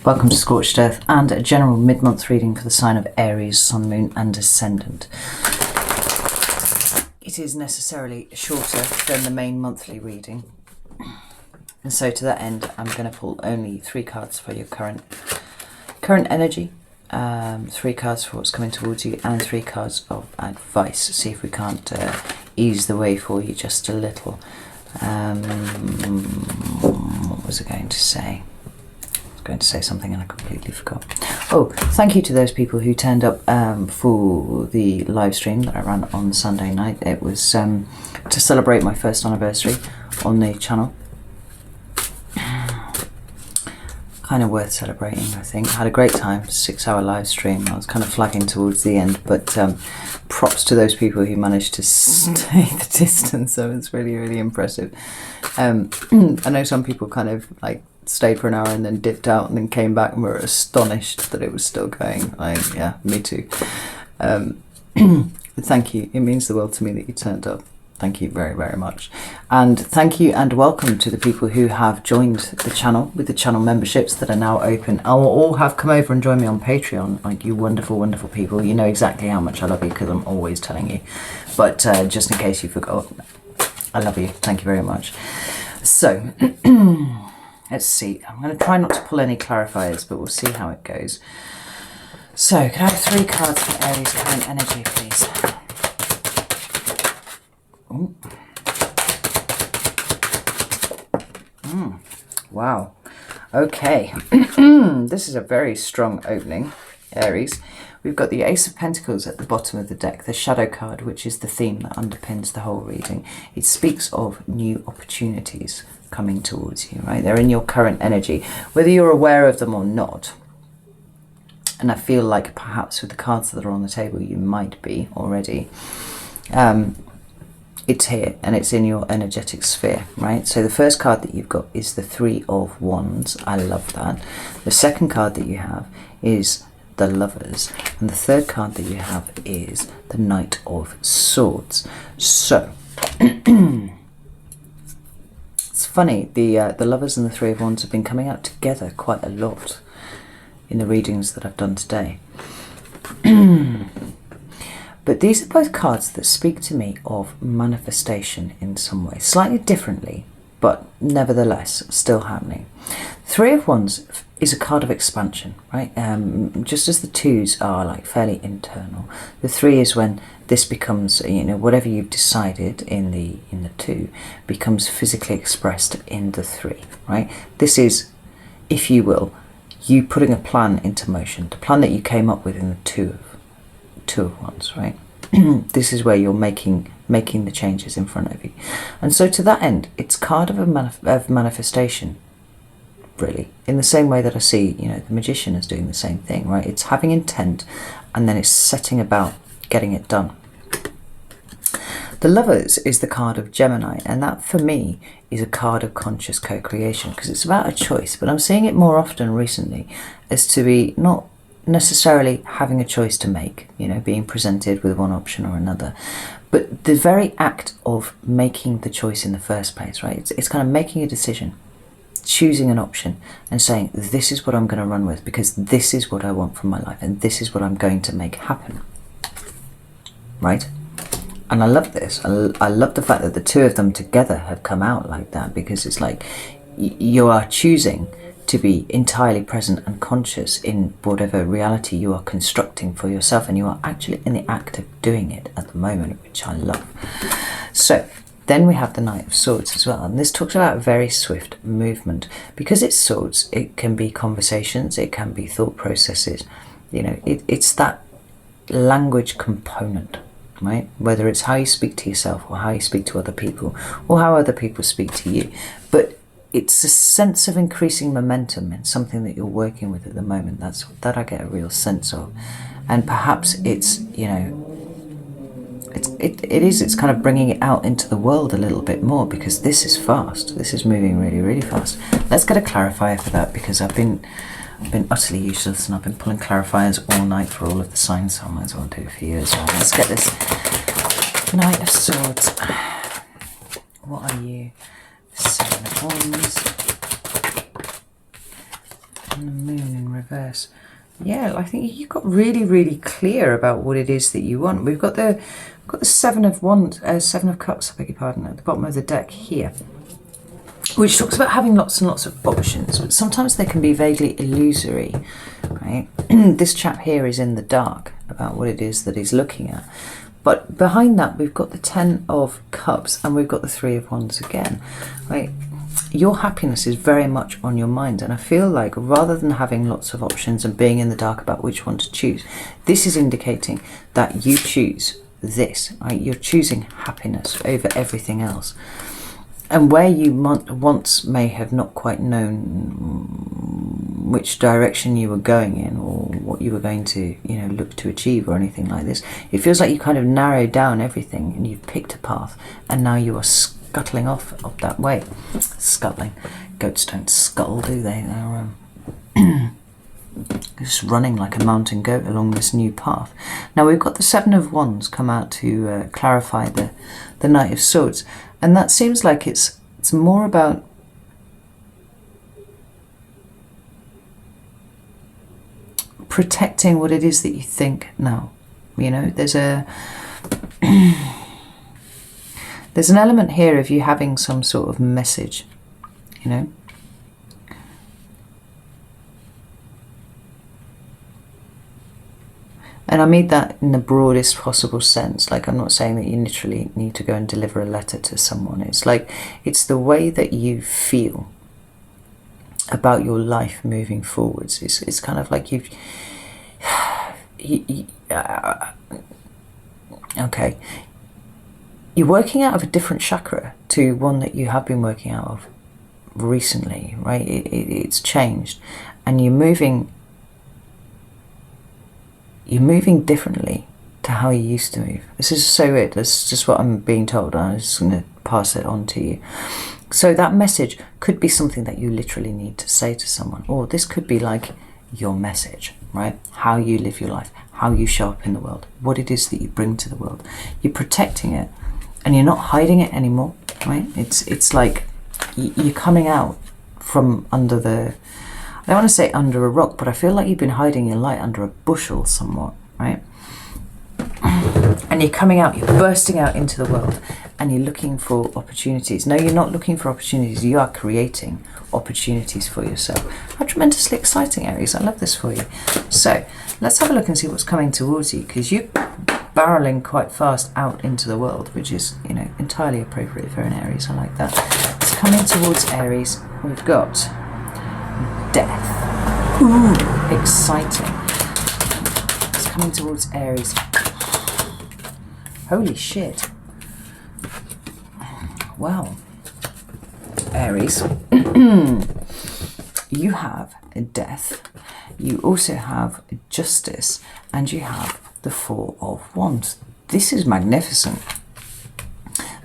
Welcome to Scorched Earth and a general mid-month reading for the sign of Aries, Sun, Moon and Ascendant. It is necessarily shorter than the main monthly reading, and so to that end I'm going to pull only 3 cards for your current energy, 3 cards for what's coming towards you, and 3 cards of advice. See if we can't ease the way for you just a little. What was I going to say? Going to say something and I completely forgot. Oh, thank you to those people who turned up for the live stream that I ran on Sunday night. It was to celebrate my first anniversary on the channel. Kind of worth celebrating, I think. I had a great time, 6-hour live stream. I was kind of flagging towards the end, but props to those people who managed to stay the distance. So it's really, really impressive. I know some people kind of like stayed for an hour and then dipped out and then came back and were astonished that it was still going. Yeah, me too. Thank you. It means the world to me that you turned up. Thank you very, very much. And thank you and welcome to the people who have joined the channel with the channel memberships that are now open. And will all have come over and join me on Patreon. Like, you wonderful, wonderful people. You know exactly how much I love you because I'm always telling you. But just in case you forgot, I love you. Thank you very much. So, let's see. I'm going to try not to pull any clarifiers, but we'll see how it goes. So, can I have 3 cards for Aries current energy, please? Ooh. Wow. Okay. This is a very strong opening, Aries. We've got the Ace of Pentacles at the bottom of the deck, the Shadow card, which is the theme that underpins the whole reading. It speaks of new opportunities coming towards you, right? They're in your current energy, whether you're aware of them or not. And I feel like perhaps with the cards that are on the table, you might be already. It's here and it's in your energetic sphere, right? So the first card that you've got is the 3 of Wands. I love that. The second card that you have is the Lovers, and the third card that you have is the Knight of Swords. So it's funny, the Lovers and the 3 of Wands have been coming out together quite a lot in the readings that I've done today. But these are both cards that speak to me of manifestation in some way, slightly differently, but nevertheless still happening. 3 of Wands is a card of expansion, right? Just as the 2s are like fairly internal, the 3 is when this becomes, you know, whatever you've decided in the 2 becomes physically expressed in the 3, right? This is, if you will, you putting a plan into motion, the plan that you came up with in the 2 of Wands, right? This is where you're making the changes in front of you. And so to that end, it's card of manifestation, really, in the same way that I see, you know, the Magician is doing the same thing, right? It's having intent and then it's setting about getting it done. The Lovers is the card of Gemini, and that for me is a card of conscious co-creation because it's about a choice, but I'm seeing it more often recently as to be not necessarily having a choice to make, you know, being presented with one option or another, but the very act of making the choice in the first place, right? It's kind of making a decision, choosing an option and saying, this is what I'm going to run with because this is what I want from my life and this is what I'm going to make happen, right? And I love this. I love the fact that the 2 of them together have come out like that, because it's like you are choosing to be entirely present and conscious in whatever reality you are constructing for yourself, and you are actually in the act of doing it at the moment, which I love. So then we have the Knight of Swords as well, and this talks about very swift movement. Because it's swords, it can be conversations, it can be thought processes, you know, it's that language component, right? Whether it's how you speak to yourself or how you speak to other people or how other people speak to you, but it's a sense of increasing momentum in something that you're working with at the moment. That I get a real sense of. And perhaps it's, you know, it's kind of bringing it out into the world a little bit more, because this is fast. This is moving really, really fast. Let's get a clarifier for that, because I've been utterly useless and I've been pulling clarifiers all night for all of the signs, so I might as well do it for you as well. Let's get this Knight of Swords. What are you? 7 of Wands. And the moon in reverse. Yeah, I think you got really, really clear about what it is that you want. We've got the Seven of Cups, I beg your pardon, at the bottom of the deck here, which talks about having lots and lots of options, but sometimes they can be vaguely illusory, right? This chap here is in the dark about what it is that he's looking at. But behind that, we've got the Ten of Cups and we've got the Three of Wands again, right? Your happiness is very much on your mind, and I feel like rather than having lots of options and being in the dark about which one to choose, this is indicating that you choose this, right? You're choosing happiness over everything else. And where you once may have not quite known which direction you were going in or what you were going to, you know, look to achieve or anything like this, it feels like you kind of narrowed down everything and you've picked a path, and now you are scuttling off of that way. Scuttling. Goats don't scuttle, do they? They're just running like a mountain goat along this new path. Now we've got the Seven of Wands come out to clarify the Knight of Swords. And that seems like it's more about protecting what it is that you think now. You know, there's an element here of you having some sort of message, you know. And I mean that in the broadest possible sense. Like, I'm not saying that you literally need to go and deliver a letter to someone. It's like, it's the way that you feel about your life moving forwards. It's kind of like okay. You're working out of a different chakra to one that you have been working out of recently, right? It's changed. And you're moving differently to how you used to move. This is so weird. That's just what I'm being told. I'm just going to pass it on to you. So that message could be something that you literally need to say to someone, or this could be like your message, right? How you live your life, how you show up in the world, what it is that you bring to the world. You're protecting it and you're not hiding it anymore, right? It's like you're coming out from under the, I don't want to say under a rock, but I feel like you've been hiding your light under a bushel somewhat, right? And you're coming out, you're bursting out into the world, and you're looking for opportunities. No, you're not looking for opportunities, you are creating opportunities for yourself. How tremendously exciting, Aries. I love this for you. So let's have a look and see what's coming towards you, because you're barreling quite fast out into the world, which is, you know, entirely appropriate for an Aries. I like that. So coming towards Aries, we've got Death. Ooh, exciting. It's coming towards Aries. Holy shit. Well, Aries, you have a Death, you also have Justice, and you have the Four of Wands. This is magnificent.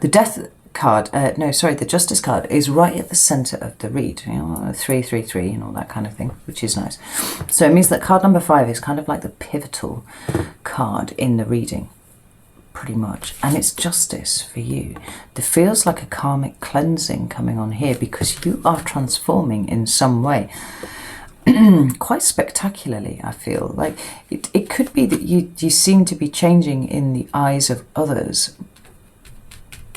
The Death card, the Justice card is right at the center of the read, you know, 333 and all that kind of thing, which is nice. So it means that card number 5 is kind of like the pivotal card in the reading, pretty much, and it's justice for you. There feels like a karmic cleansing coming on here, because you are transforming in some way. Quite spectacularly, I feel like it could be that you seem to be changing in the eyes of others,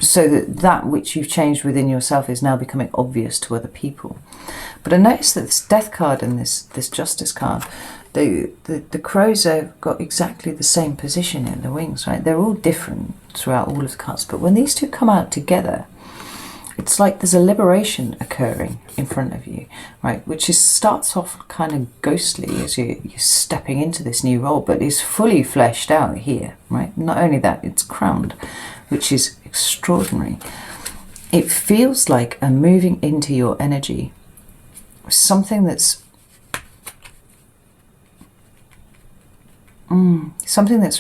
so that which you've changed within yourself is now becoming obvious to other people. But I noticed that this Death card and this Justice card, the crows have got exactly the same position in the wings, right? They're all different throughout all of the cards, but when these two come out together, it's like there's a liberation occurring in front of you, right? Which starts off kind of ghostly as you're stepping into this new role, but is fully fleshed out here, right? Not only that, it's crowned, which is extraordinary. It feels like a moving into your energy, something that's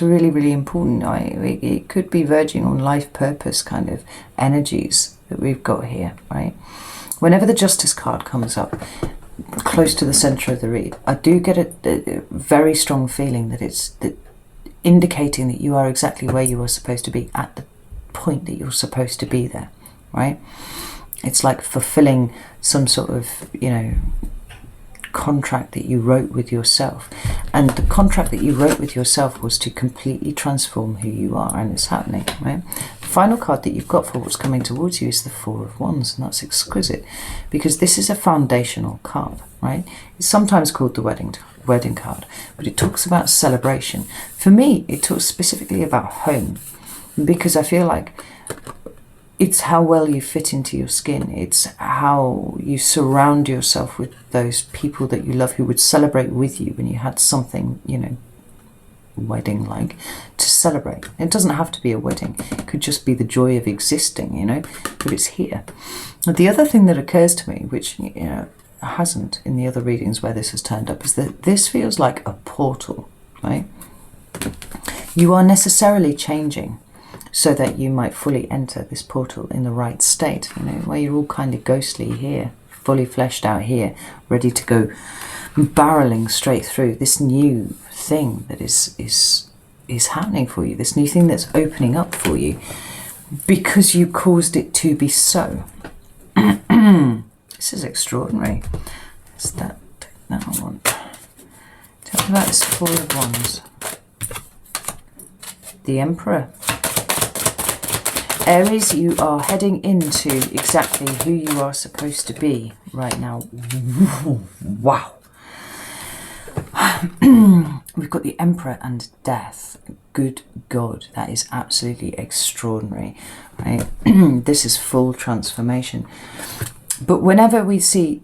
really, really important. It could be verging on life purpose kind of energies that we've got here, right? Whenever the Justice card comes up close to the center of the read, I do get a very strong feeling that it's indicating that you are exactly where you are supposed to be at the point that you're supposed to be there, right? It's like fulfilling some sort of, you know, contract that you wrote with yourself. And the contract that you wrote with yourself was to completely transform who you are, and it's happening, right? The final card that you've got for what's coming towards you is the Four of Wands, and that's exquisite because this is a foundational card, right? It's sometimes called the wedding card, but it talks about celebration. For me, it talks specifically about home, because I feel like it's how well you fit into your skin. It's how you surround yourself with those people that you love who would celebrate with you when you had something, you know, wedding-like to celebrate. It doesn't have to be a wedding. It could just be the joy of existing, you know, but it's here. The other thing that occurs to me, which, you know, hasn't in the other readings where this has turned up, is that this feels like a portal, right? You are necessarily changing so that you might fully enter this portal in the right state, you know, where you're all kind of ghostly here, fully fleshed out here, ready to go barreling straight through this new thing that is happening for you, this new thing that's opening up for you because you caused it to be so. This is extraordinary. Is that one? Tell me about this Four of Wands. The Emperor. Aries, you are heading into exactly who you are supposed to be right now. Wow. We've got the Emperor and Death. Good God, that is absolutely extraordinary, right? This is full transformation. But whenever we see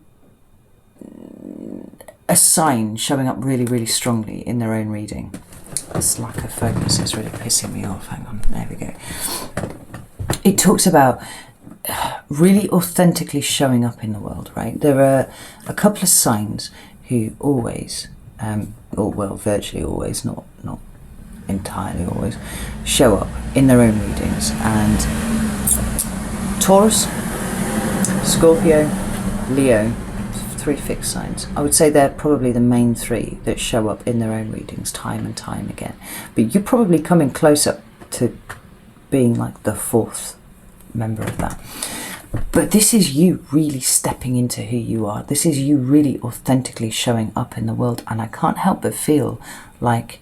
a sign showing up really, really strongly in their own reading, this lack of focus is really pissing me off. Hang on, there we go. It talks about really authentically showing up in the world, right? There are a couple of signs who always, or well, virtually always, not entirely always, show up in their own readings. And Taurus, Scorpio, Leo, 3 fixed signs. I would say they're probably the main 3 that show up in their own readings time and time again. But you're probably coming closer to being like the 4th member of that. But this is you really stepping into who you are. This is you really authentically showing up in the world. And I can't help but feel like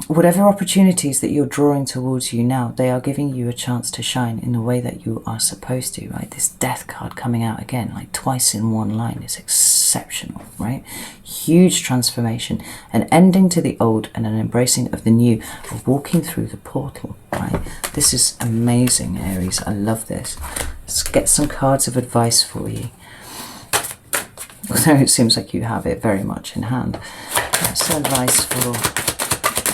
whatever opportunities that you're drawing towards you now, they are giving you a chance to shine in the way that you are supposed to, right? This Death card coming out again, like twice in one line, is exceptional, right? Huge transformation, an ending to the old and an embracing of the new, of walking through the portal, right? This is amazing, Aries. I love this. Let's get some cards of advice for you. Although it seems like you have it very much in hand. What's advice for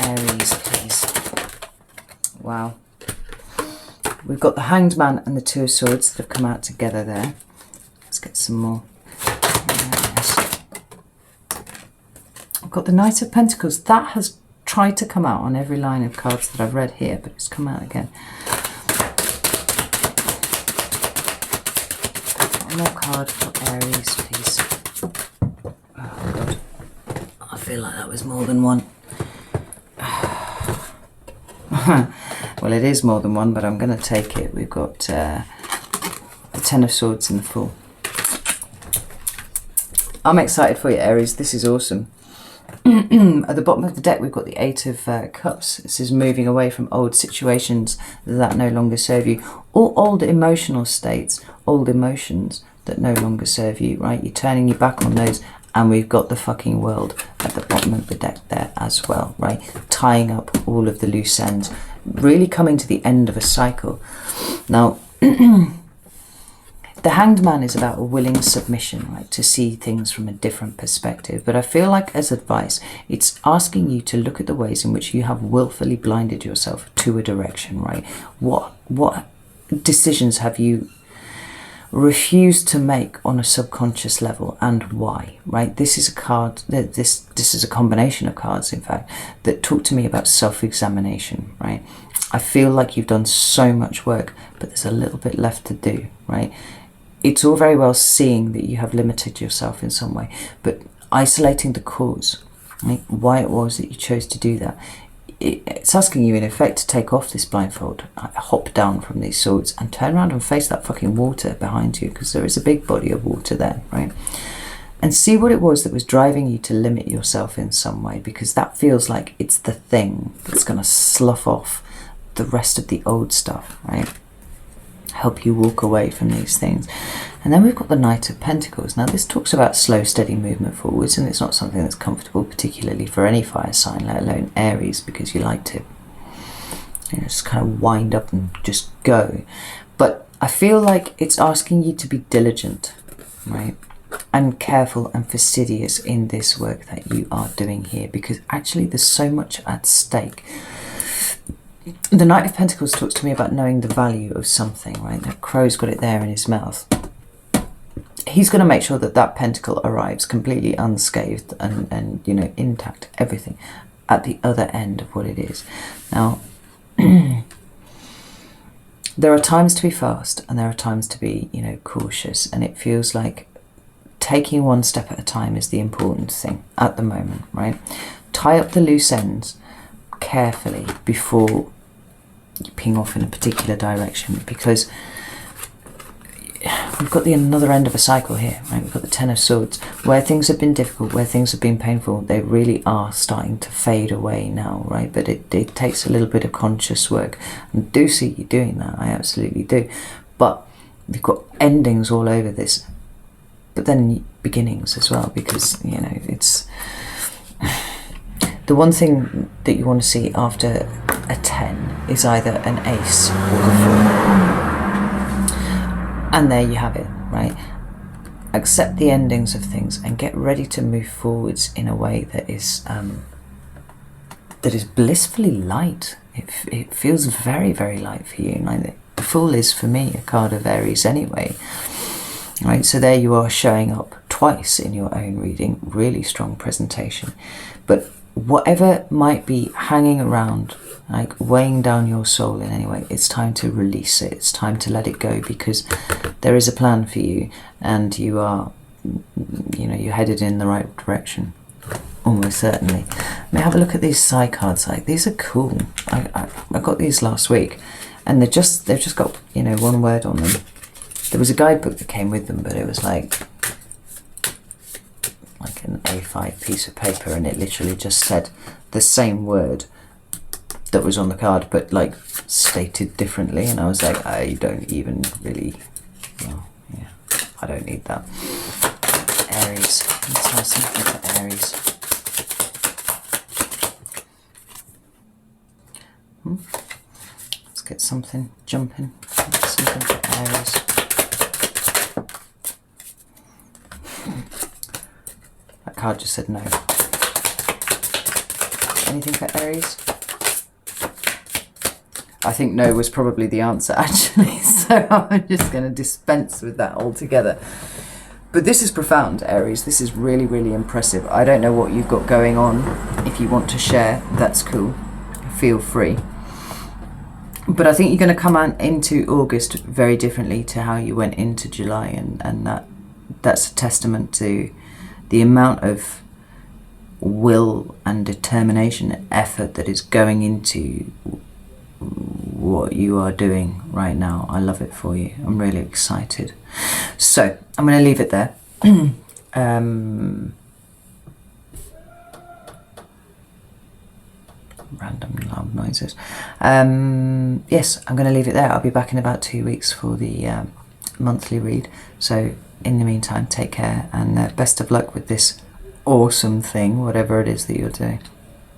Aries, please? Wow. We've got the Hanged Man and the Two of Swords that have come out together there. Let's get some more. Yes. I've got the Knight of Pentacles. That has tried to come out on every line of cards that I've read here, but it's come out again. One more card for Aries, please. Oh, God. I feel like that was more than one. Well, it is more than one, but I'm going to take it. We've got the Ten of Swords in the Fool. I'm excited for you, Aries. This is awesome. At the bottom of the deck, we've got the Eight of Cups. This is moving away from old situations that no longer serve you, or old emotional states, old emotions that no longer serve you, right? You're turning your back on those. And we've got the fucking World at the bottom of the deck there as well, right? Tying up all of the loose ends, really coming to the end of a cycle. Now, the Hanged Man is about a willing submission, right? To see things from a different perspective. But I feel like as advice, it's asking you to look at the ways in which you have willfully blinded yourself to a direction, right? What decisions have you refused to make on a subconscious level, and why, right? This is a card, this is a combination of cards, in fact, that talk to me about self-examination, right? I feel like you've done so much work, but there's a little bit left to do, right? It's all very well seeing that you have limited yourself in some way, but isolating the cause, right? Why it was that you chose to do that. It's asking you, in effect, to take off this blindfold, hop down from these swords, and turn around and face that fucking water behind you, because there is a big body of water there, right? and see what it was that was driving you to limit yourself in some way, because that feels like it's the thing that's going to slough off the rest of the old stuff, right? Help you walk away from these things. And then we've got the Knight of Pentacles. Now this talks about slow, steady movement forwards, and it's not something that's comfortable, particularly for any fire sign, let alone Aries, because you like to, you know, just kind of wind up and just go. But I feel like it's asking you to be diligent, right? And careful and fastidious in this work that you are doing here, because actually there's so much at stake. The Knight of Pentacles talks to me about knowing the value of something, right? That crow's got it there in his mouth. He's going to make sure that that pentacle arrives completely unscathed and you know, intact, everything, at the other end of what it is. Now, there are times to be fast and there are times to be, you know, cautious, and it feels like taking one step at a time is the important thing at the moment, right? Tie up the loose ends carefully before you ping off in a particular direction, because we've got the another end of a cycle here, right? We've got the Ten of Swords, where things have been difficult, where things have been painful. They really are starting to fade away now, right? But it takes a little bit of conscious work, and I do see you doing that. I absolutely do. But we've got endings all over this, but then beginnings as well, because, you know, it's the one thing that you want to see after a 10 is either an ace or a 4. And there you have it, right? Accept the endings of things and get ready to move forwards in a way that is blissfully light. It feels very, very light for you. Like the Fool is, for me, a card of Aries anyway. Right, so there you are, showing up twice in your own reading. Really strong presentation. But whatever might be hanging around, like weighing down your soul in any way, it's time to release it. It's time to let it go, because there is a plan for you, and you are, you know, you're headed in the right direction, almost certainly. Let me have a look at these side cards. Like, these are cool. I got these last week, and they've just got, you know, one word on them. There was a guidebook that came with them, but it was like an A5 piece of paper, and it literally just said the same word that was on the card, but like stated differently. And I was like, I don't even really, well, yeah, I don't need that. Aries. Let's try something for Aries. Let's get something jumping. Something for Aries. That card just said no. Anything for Aries? I think no was probably the answer, actually, so I'm just going to dispense with that altogether. But this is profound, Aries. This is really, really impressive. I don't know what you've got going on. If you want to share, that's cool. Feel free. But I think you're going to come on into August very differently to how you went into July, and that's a testament to the amount of will and determination and effort that is going into what you are doing right now. I love it for you. I'm really excited. So I'm going to leave it there. Random loud noises. Yes, I'm going to leave it there. I'll be back in about 2 weeks for the monthly read. So in the meantime, take care, and best of luck with this awesome thing, whatever it is that you're doing.